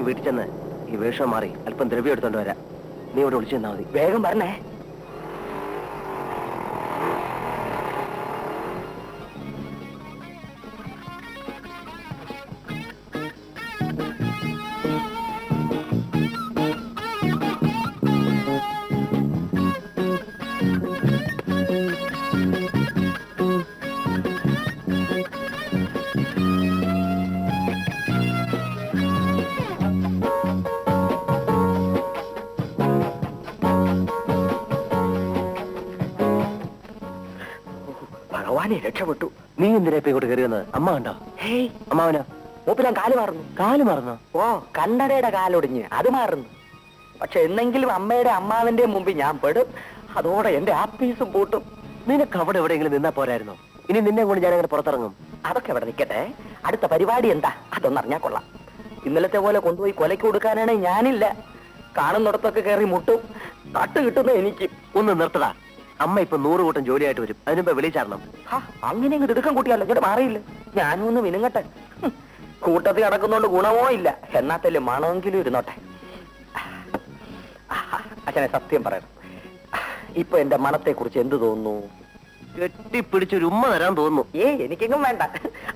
ഞാൻ വീട്ടിൽ ചെന്ന് ഈ വേഷം മാറി അല്പം ദ്രവ്യം എടുത്തോണ്ട് വരാം. നീ ഇവിടെ വിളിച്ചു തന്നാ മതി. വേഗം പറഞ്ഞേ. രക്ഷപ്പെട്ടു. നീ എന്തിനാ ഇപ്പൊ ഇങ്ങോട്ട് കയറി വന്നത്? അമ്മ കണ്ടോ? ഹേയ്, അമ്മാവനോ? മൂപ്പിലാൻ കാല് മാറുന്നു. കാല് മാറുന്നു? ഓ, കണ്ണടയുടെ കാലൊടിഞ്ഞ് അത് മാറുന്നു. പക്ഷെ എന്നെങ്കിലും അമ്മയുടെ അമ്മാവന്റെ മുമ്പിൽ ഞാൻ പെടും. അതോടെ എന്റെ ആപ്പീസും പൂട്ടും. നിനക്ക് അവിടെ എവിടെയെങ്കിലും നിന്നാ പോരായിരുന്നോ? ഇനി നിന്നെ കൊണ്ട് ഞാൻ അങ്ങനെ പുറത്തിറങ്ങും. അതൊക്കെ ഇവിടെ നിൽക്കട്ടെ. അടുത്ത പരിപാടി എന്താ അതൊന്നറിഞ്ഞാ കൊള്ളാം. ഇന്നലത്തെ പോലെ കൊണ്ടുപോയി കൊലയ്ക്ക് കൊടുക്കാനാണ് ഞാനില്ല. കാണുന്നിടത്തൊക്കെ കയറി മുട്ടും. തട്ട് കിട്ടുന്ന എനിക്ക്. ഒന്ന് നിർത്തടാ. അമ്മ ഇപ്പൊ 100 കൂട്ടം ജോലിയായിട്ട് വരും. അതിനുമ്പോ വിളിച്ചാരണം. അങ്ങനെ അങ്ങ് തിടുക്കം കൂട്ടിയല്ലോ. ഇങ്ങോട്ട് മാറിയില്ല. ഞാനും ഒന്ന് വിനുങ്ങട്ടെ. കൂട്ടത്തിൽ നടക്കുന്നോണ്ട് ഗുണമോ ഇല്ല. എന്നാത്തല്ലേ മണമെങ്കിലും ഇരുന്നോട്ടെ. അച്ഛനെ സത്യം പറയണം, ഇപ്പൊ എന്റെ മനത്തെ കുറിച്ച് എന്ത് തോന്നുന്നു? കെട്ടിപ്പിടിച്ചൊരു ഉമ്മ തരാൻ തോന്നുന്നു. എനിക്കെങ്ങും വേണ്ട.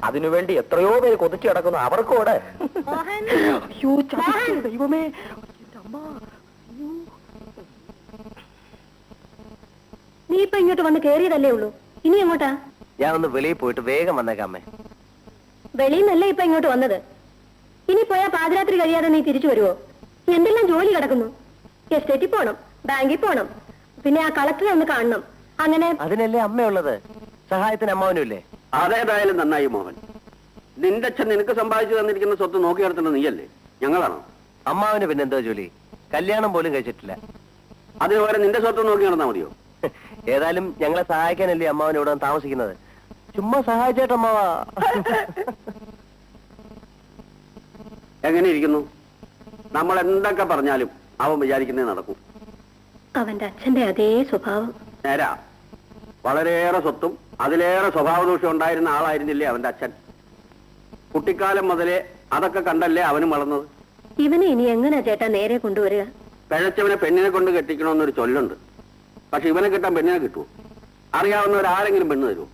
അതിനുവേണ്ടി എത്രയോ പേര് കൊതിച്ചു കിടക്കുന്നു. അവർക്കോട് ദൈവമേ. നീ ഇപ്പൊ ഇങ്ങോട്ട് വന്ന് കേറിയതല്ലേ ഉള്ളൂ. ഇനി എങ്ങോട്ടാ? ഞാൻ ഒന്ന് വെളിയിൽ പോയിട്ട് വേഗം വന്നേക്കാം അമ്മേ. വെളിയിന്നല്ലേ ഇപ്പൊ ഇങ്ങോട്ട് വന്നത്. ഇനി പോയാ പാതിരാത്രി കഴിയാതെ നീ തിരിച്ചു വരുവോ? എന്തെല്ലാം ജോലി കിടക്കുന്നു. എസ്റ്റേറ്റിൽ പോണം, ബാങ്കിൽ പോണം, പിന്നെ ആ കളക്ടറെ ഒന്ന് കാണണം. അങ്ങനെ അതിനല്ലേ അമ്മയുള്ളത്. സഹായത്തിന് അമ്മാവനും ഇല്ലേ? അതേതായാലും നന്നായി മോഹൻ. നിന്റെ അച്ഛൻ നിനക്ക് സമ്പാദിച്ചു തന്നിരിക്കുന്ന സ്വത്ത് നോക്കി നടത്തുന്നത് നീയല്ലേ, ഞങ്ങളാണോ? അമ്മാവന് പിന്നെ എന്തോ ജോലി? കല്യാണം പോലും കഴിച്ചിട്ടില്ല. അതിന് പകരം നിന്റെ സ്വത്ത് നോക്കി നടന്നാ മതിയോ? ഏതായാലും ഞങ്ങളെ സഹായിക്കാനല്ലേ അമ്മാവൻ ഇവിടെ താമസിക്കുന്നത്. ചുമ്മാ സഹായിച്ചേട്ടമ്മാവാ. എങ്ങനെ ഇരിക്കുന്നു? നമ്മൾ എന്തൊക്കെ പറഞ്ഞാലും അവൻ വിചാരിക്കുന്നേ നടക്കും. അവന്റെ അച്ഛന്റെ അതേ സ്വഭാവം. നേരാ. വളരെയേറെ സ്വത്തും അതിലേറെ സ്വഭാവദോഷം ഉണ്ടായിരുന്ന ആളായിരുന്നില്ലേ അവന്റെ അച്ഛൻ? കുട്ടിക്കാലം മുതലേ അതൊക്കെ കണ്ടല്ലേ അവനും വളർന്നത്. ഇവനെ ഇനി എങ്ങനെയാ ചേട്ടാ നേരെ കൊണ്ടുവരിക? പിഴച്ചവനെ പെണ്ണിനെ കൊണ്ട് കെട്ടിക്കണമെന്നൊരു ചൊല്ലുണ്ട്. പക്ഷെ ഇവനെ കിട്ടാൻ പെണ്ണിനെ കിട്ടുമോ? അറിയാവുന്നവരാരെങ്കിലും പെണ്ണ് തരുമോ?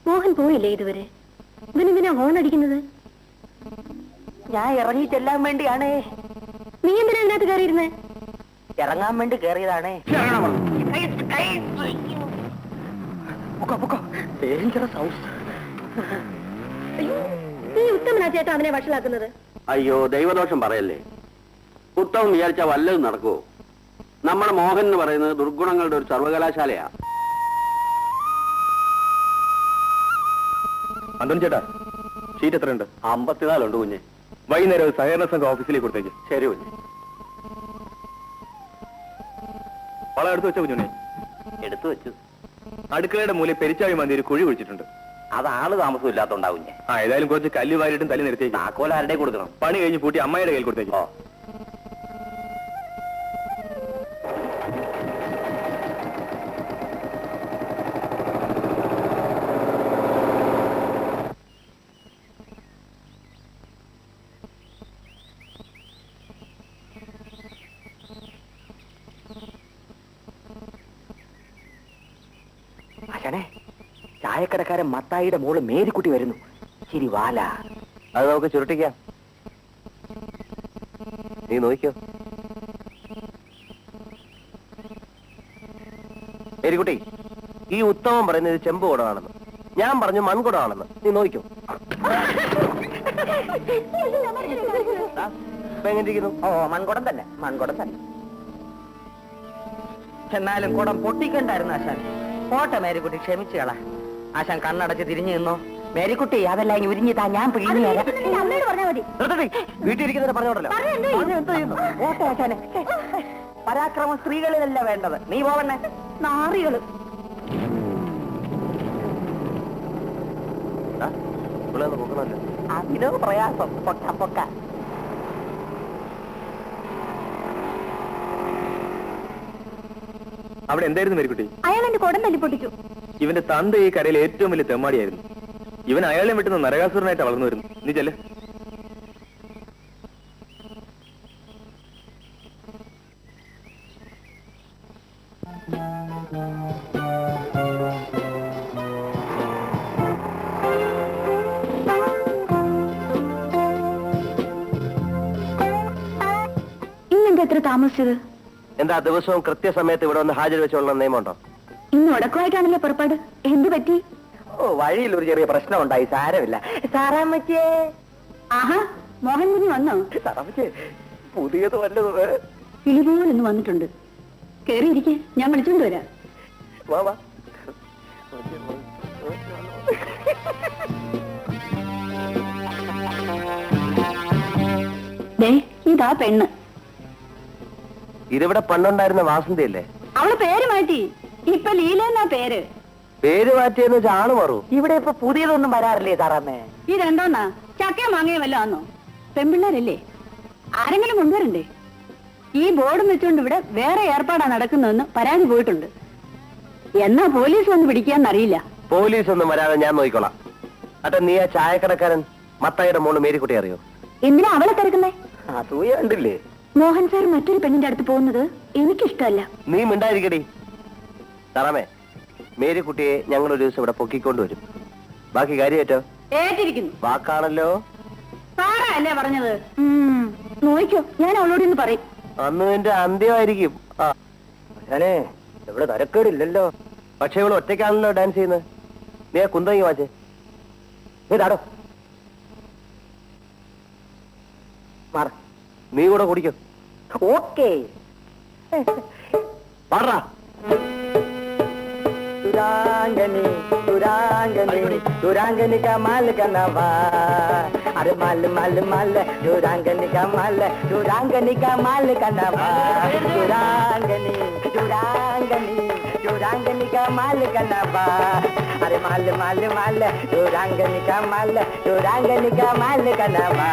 മോഹൻ പോയില്ലേ ഇതുവരെ? ഇവനിങ്ങനെ ഹോൺ അടിക്കുന്നത്? ഞാൻ ഇറങ്ങി ചെല്ലാൻ വേണ്ടിയാണേ. നീ എന്തിനാ അതിനകത്ത് കയറിയിരുന്നേ? ഇറങ്ങാൻ വേണ്ടി കയറിയതാണേ. നീ ഉത്തമനാ ചേട്ടാ അവനെ വഷളാക്കുന്നത്. അയ്യോ, ദൈവദോഷം പറയല്ലേ. ഉത്തമം വിചാരിച്ചാ വല്ലതും നടക്കുവോ? നമ്മുടെ മോഹൻ എന്ന് പറയുന്നത് ദുർഗുണങ്ങളുടെ ഒരു സർവകലാശാലയാ. അന്തോണി ചേട്ടാ, ഷീറ്റ് എത്രയുണ്ട്? 54 ഉണ്ട് കുഞ്ഞെ. വൈകുന്നേരം സഹകരണ സംഘം ഓഫീസിലേക്ക് കൊടുത്തേക്ക്. ശരി കുഞ്ഞെ. വളം എടുത്തു വെച്ച കുഞ്ഞുണ്ണി? എടുത്തു വെച്ചു. അടുക്കളയുടെ മൂലയിൽ പെരിച്ചാഴി മന്തി ഒരു കുഴി കുഴിച്ചിട്ടുണ്ട്. അത് ആള് താമസം ഇല്ലാത്തോണ്ടാവും. ഏതായാലും കുറച്ച് കല്ല് വാരിയിട്ടും തല്ലി നിർത്തി. താക്കോൽ ആരുടെ കൊടുക്കണം? പണി കഴിഞ്ഞ് പൂട്ടി അമ്മയുടെ കയ്യിൽ കൊടുത്തേക്ക്. അച്ഛനെ, ചായക്കടക്കാരൻ മത്തായിയുടെ മോള് മേരിക്കുട്ടി വരുന്നു. ശരി വാല. അത് നമുക്ക് ചുരുട്ടിക്കാം. നീ നോക്കിയോ മേരിക്കുട്ടി? ഈ ഉത്തമം പറയുന്നത് ചെമ്പ് കുടമാണെന്ന്, ഞാൻ പറഞ്ഞു മൺകുടമാണെന്ന്. നീ നോക്കിയോ? എങ്ങനെയിരിക്കുന്നു? ഓ, മൺകുടം തന്നെ, മൺകുടം തന്നെ. എന്നാലും കുടം പൊട്ടിക്കണ്ടായിരുന്നു ആശാൻ. പോട്ടെ മേരിക്കുട്ടി, ക്ഷമിച്ചുകളാ. ആശാൻ കണ്ണടച്ച് തിരിഞ്ഞു നിന്നോ. മേരിക്കുട്ടി, അതെല്ലാം ഉരിഞ്ഞു താ, ഞാൻ പിഴിഞ്ഞു തരാം. വീട്ടിലിരിക്കുന്നതിനെ പറഞ്ഞോണ്ടല്ലോ. പോട്ടെ ആശാനെ. പരാക്രമം സ്ത്രീകളിലല്ല വേണ്ടത്. നീ പോവണ്ണേ. നാറികള്. അതിനോ പ്രയാസം. പൊക്ക പൊക്ക. അവിടെ എന്തായിരുന്നു മേരിക്കുട്ടി? അയാൾ എന്റെ കുടം തല്ലി പൊട്ടിച്ചു. ഇവന്റെ തന്ത ഈ കരയിൽ ഏറ്റവും വലിയ തെമ്മാടിയായിരുന്നു. ഇവൻ അയാളെ വിട്ടുന്ന നരകാസുരനായിട്ട് വളർന്നു വരുന്നു. നീ ചെല്ല്. ഇന്നെന്താ എത്ര താമസിച്ചത്? എന്താ ദിവസവും കൃത്യസമയത്ത് ഇവിടെ വന്ന് ഹാജർ വെച്ചോളുന്ന നിയമമുണ്ടോ? ഇന്ന് ഉടക്കമായിട്ടാണല്ലോ പുറപ്പാട്. എന്ത് പറ്റി? ഓ, വഴിയിൽ ഒരു ചെറിയ പ്രശ്നം ഉണ്ടായി. സാരമില്ല. സാറാമ്മച്ചേ. ആഹാ, മോഹൻ കുഞ്ഞ് വന്നോ? സാറാമ്മച്ചേ, പുതിയത് വല്ലത്? കിളിപോലൊന്ന് വന്നിട്ടുണ്ട്. കേറിയിരിക്കെ, ഞാൻ വിളിച്ചോണ്ട് വരാം. വാ വാ. ദേ, ഇതാ പെണ്ണ്. ഇതിവിടെ പണ്ടുണ്ടായിരുന്ന വാസന്തിയല്ലേ? അവള് പേര് മാറ്റി. ഇപ്പൊ ലീല എന്നാ പേര്. പേര് മാറ്റിയെന്ന് വെച്ചാൽ ആള് മാറൂ. ഇവിടെ ഇപ്പൊ പുതിയതൊന്നും വരാറില്ലേ സാറാമ്മേ? ഇതെന്തോന്നാ? ചക്കയും മാങ്ങയും വല്ല ആന്നോ? പെൺപിള്ളേരല്ലേ? ആരെങ്കിലും കൊണ്ടുവരണ്ടേ? ഈ ബോർഡും വെച്ചുകൊണ്ട് ഇവിടെ വേറെ ഏർപ്പാടാ നടക്കുന്നതെന്ന് പരാതി പോയിട്ടുണ്ട്. എന്നാ പോലീസ് വന്ന് പിടിക്കാന്നറിയില്ല. പോലീസ് ഒന്നും വരാതെ ഞാൻ നോക്കിക്കോളാം. അട്ടെ, നീ ആ ചായക്കടക്കാരൻ മത്തായിയുടെ മോള് മേരിക്കുട്ടി അറിയോ? എന്തിനാ അവളെ തിരക്കുന്നേ? അസൂയ കണ്ടില്ലേ? മോഹൻ സാർ മറ്റൊരു പെണ്ണിന്റെ അടുത്ത് പോകുന്നത് എനിക്കിഷ്ടമല്ല. നീ മിണ്ടായിരിക്കടി. സാറാമേ, മേരിക്കുട്ടിയെ ഞങ്ങൾ ഒരു ദിവസം ഇവിടെ പൊക്കിക്കൊണ്ടുവരും. ബാക്കി കാര്യമായിട്ടോ? ഏറ്റിരിക്കുന്നു. വാക്കാണല്ലോ. സാറാ അല്ലേ പറഞ്ഞത്? നോയിക്കോ, ഞാൻ അവളോട് ഇന്ന് പറയും. അന്ന് നിന്റെ അന്ത്യമായിരിക്കും. ഞാനേ ഇവിടെ തരക്കേടില്ലല്ലോ. പക്ഷെ ഇവള് ഒറ്റയ്ക്കാണല്ലോ ഡാൻസ് ചെയ്യുന്നത്. നീ ആ കുന്തങ്ങി വാച്ചേ. ഏതാടോ മാറ. നീ കൂടെ കുടിക്കോ? ഓക്കേ. പാടാ. സുരാംഗനി സുരാംഗനി സുരാംഗനി का माल का नवा. अरे माल माल माल सुरांगनी का माल सुरांगनी का माल का नवा. सुरांगनी सुरांगनी सुरांगनी का माल का नवा. अरे माल माल माल सुरांगनी का माल सुरांगनी का माल का नवा.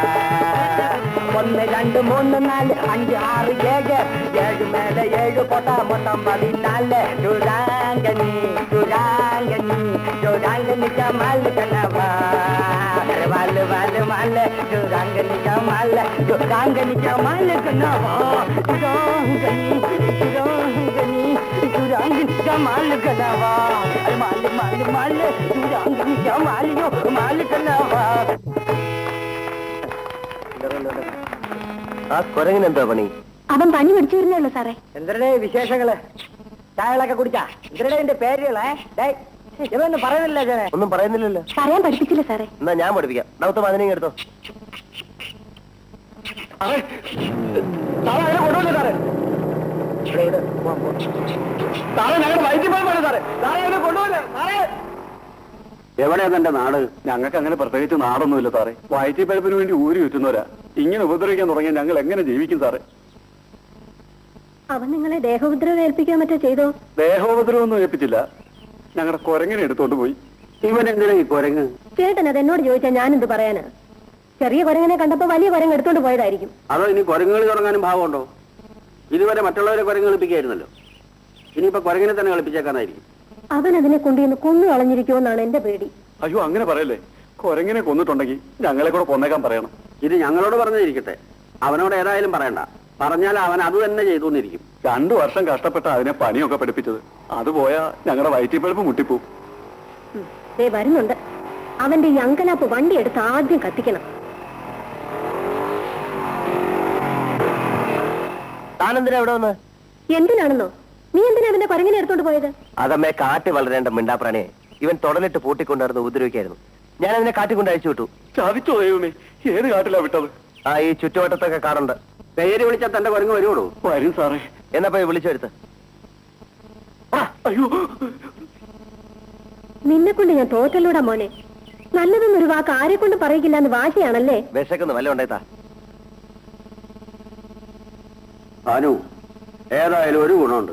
1 2 3 4 5 6 7 7 മേലെ 7 പൊട്ട മൊത്തം 14. സുരാംഗനി സുരാംഗനി സുരാംഗനി का माल का नवा. अरे माल माल माल सुरांगनी का माल सुरांगनी का माल का नवा. सुरांगनी सुरांगनी सुरांगनी का माल का नवा. अरे माल माल माल सुरांगनी का माल यो माल का नवा. ആ കുരങ്ങിനെന്താ പണി? അവൻ പനി പിടിച്ചു വരുന്നേ സാറേ. എന്തരുടെ വിശേഷങ്ങള്? ചായകളൊക്കെ കുടിച്ചാ? എന്തരുടെ എന്റെ പേരുകളെ? ഇതൊന്നും പറയുന്നില്ല. ജനെ ഒന്നും പറയുന്നില്ലല്ലോ. പറയാൻ പഠിപ്പിച്ചില്ല സാറേ. എന്നാ ഞാൻ പഠിപ്പിക്കാം. ഡൗട്ട് അതിനെ എടുത്തോ. എവിടെയാ തന്റെ നാട്? ഞങ്ങൾക്ക് അങ്ങനെ പ്രത്യേകിച്ച് നാടൊന്നുമില്ല സാറേ. വയറ്റിപ്പഴപ്പിന് വേണ്ടി ഊരി ചുറ്റുന്നവരാ. ഇങ്ങനെ ഉപദ്രവിക്കാൻ തുടങ്ങിയാൽ ഞങ്ങൾ എങ്ങനെ ജീവിക്കും സാറേ? അവൻ നിങ്ങളെ ദേഹോപദ്രവം ഏൽപ്പിക്കാൻ മറ്റോ ചെയ്തോ? ദേഹോപദ്രവൊന്നും ഏൽപ്പിച്ചില്ല. ഞങ്ങളുടെ കുരങ്ങനെ എടുത്തോണ്ട് പോയി. ഇവൻ എന്തിനാ ഈ കുരങ്ങ്? ചേട്ടൻ അത് എന്നോട് ചോദിച്ചാൽ ഞാനെന്ത് പറയാനാ? ചെറിയ കുരങ്ങനെ കണ്ടപ്പോ വലിയ കുരങ്ങ് എടുത്തോണ്ട് പോയതായിരിക്കും. അതോ ഇനി കുരങ്ങുകൾ തുടങ്ങാനും ഭാവമുണ്ടോ? ഇതുവരെ മറ്റുള്ളവരെ കുരങ്ങ് കളിപ്പിക്കായിരുന്നല്ലോ. ഇനിയിപ്പോ കുരങ്ങിനെ തന്നെ കളിപ്പിച്ചേക്കാനായിരിക്കും. അവൻ അതിനെ കൊണ്ടുവന്ന് കൊന്നു കളഞ്ഞിരിക്കുമെന്നാണ് എന്റെ പേടി. അയ്യോ, അങ്ങനെ പറയല്ലേ. കുരങ്ങിനെ കൊന്നിട്ടുണ്ടെങ്കിൽ ഞങ്ങളെ കൂടെ കൊന്നേക്കാൻ പറയണം. ഇത് ഞങ്ങളോട് പറഞ്ഞിരിക്കട്ടെ. അവനോട് ഏതായാലും പറയണ്ട. പറഞ്ഞാൽ അവൻ അത് തന്നെ ചെയ്തു എന്നിരിക്കും. 2 വർഷം കഷ്ടപ്പെട്ട അതിനെ പണിയൊക്കെ പഠിപ്പിച്ചത്. അത് പോയാ ഞങ്ങളുടെ വയറ്റിപ്പഴപ്പ് മുട്ടിപ്പോ. ദേ വരുന്നുണ്ട്. അവന്റെ ഈ അങ്കലാപ്പ് വണ്ടി എടുത്ത് ആദ്യം കത്തിക്കണം. താനെന്തിനാ ഇവിടെ വന്ന്? എന്തിനാണെന്നോ? നീ എന്തിനാ അവന്റെ കുരങ്ങിനെ എടുത്തോണ്ട് പോയത്? അതമ്മേ, കാട്ടി വളരേണ്ട മിണ്ടാപ്രാണിയെ ഇവൻ തുടലിട്ട് പൂട്ടിക്കൊണ്ടായിരുന്നു ഉപദ്രവിക്കായിരുന്നു. ഞാൻ അതിനെ കാട്ടിക്കൊണ്ട് അയച്ചു വിട്ടു. ചതിച്ചോ ദൈവമേ, ഏത് കാട്ടിലാ വിട്ടത്? ആ, ഈ ചുറ്റുവട്ടത്തൊക്കെ കാറുണ്ട്. പേര് വിളിച്ചാൽ തന്റെ കുരങ്ങ് വരുവോളൂ? വരും സാറേ. എന്നാ പോയി വിളിച്ചെടുത്ത്. അയ്യോ, നിന്നെ കൊണ്ട് ഞാൻ തോറ്റല്ലൂടാ മോനെ. നല്ലതൊന്നൊരു വാക്ക് ആരെ കൊണ്ട് പറയിക്കില്ല എന്ന് വാശിയാണല്ലേ? വിശക്കുന്നു, വല്ല ഉണ്ടായിത്താ. ഭാനു, ഏതായാലും ഒരു ഗുണമുണ്ട്.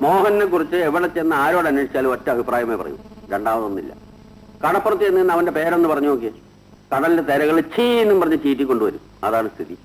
മോഹനെ കുറിച്ച് എവിടെ ചെന്ന് ആരോട് അന്വേഷിച്ചാലും ഒറ്റ അഭിപ്രായമേ പറയൂ. രണ്ടാമതൊന്നുമില്ല. കടപ്പുറത്ത് ചെന്ന് അവന്റെ പേരെന്ന് പറഞ്ഞു നോക്കിയേ. കടലിന്റെ തിരകൾ ചീന്നും പറഞ്ഞ് ചീറ്റിക്കൊണ്ടുവരും. അതാണ് സ്ഥിതി.